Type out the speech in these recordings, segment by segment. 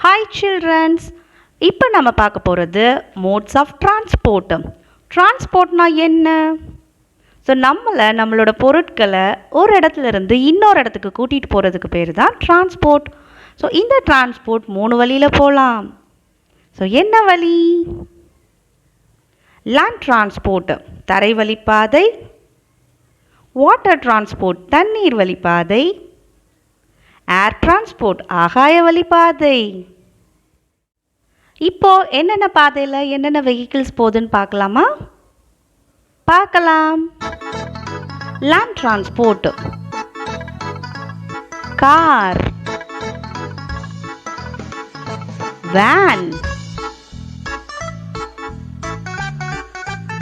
Hi children's, இப்போ நம்ம பார்க்க போகிறது மோட்ஸ் ஆஃப் டிரான்ஸ்போர்ட். டிரான்ஸ்போர்ட்னா என்ன? ஸோ நம்மளோட பொருட்களை ஒரு இடத்துல இருந்து இன்னொரு இடத்துக்கு கூட்டிகிட்டு போகிறதுக்கு பேர் தான் டிரான்ஸ்போர்ட். ஸோ இந்த டிரான்ஸ்போர்ட் 3 வழியில் போகலாம். ஸோ என்ன வழி? லேண்ட் டிரான்ஸ்போர்ட் தரை வழிப்பாதை, வாட்டர் டிரான்ஸ்போர்ட் தண்ணீர் வழிப்பாதை, ஏர் டிரான்ஸ்போர்ட் ஆகாய வழிப்பாதை. இப்போ என்னென்ன பாதையில் என்னென்ன வெஹிக்கிள்ஸ் போகுதுன்னு பார்க்கலாமா? பார்க்கலாம். Land transport, car, van,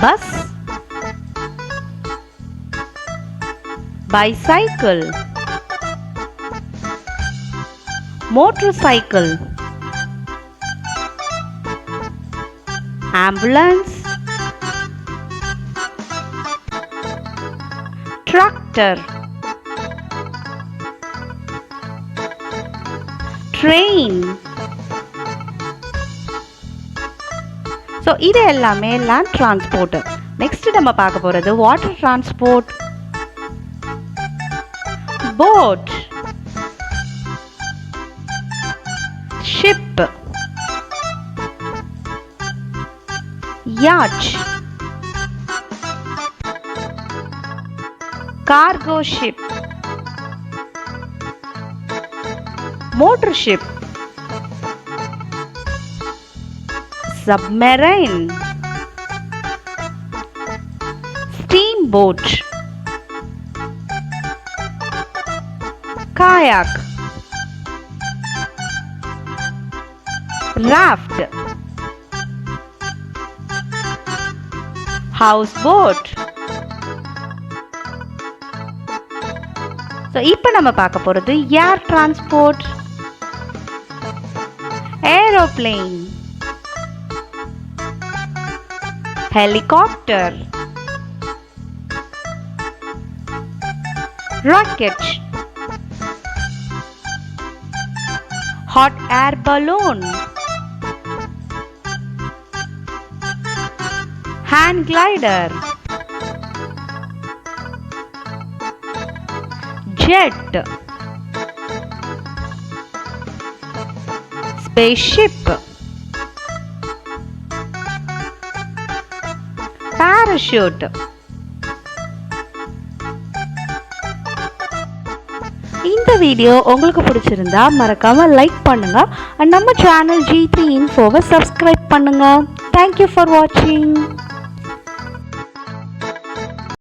bus, bicycle, motorcycle, ambulance, tractor, train. So இது எல்லாமே லேண்ட் டிரான்ஸ்போர்ட். நெக்ஸ்ட் நம்ம பார்க்க போகிறது water transport. boat, ship, yacht, cargo ship, motor ship, submarine, steamboat, kayak, raft, houseboat. So இப்போ நம்ம பார்க்க போகிறது air transport. Aeroplane, helicopter, rocket, hot air balloon, hand glider, jet, spaceship, parachute. இந்த video உங்களுக்கு பிடிச்சிருந்தா மறக்காம லைக் பண்ணுங்க and நம்ம சேனல் G3 Infoவை சப்ஸ்கிரைப் பண்ணுங்க. Thank you for watching.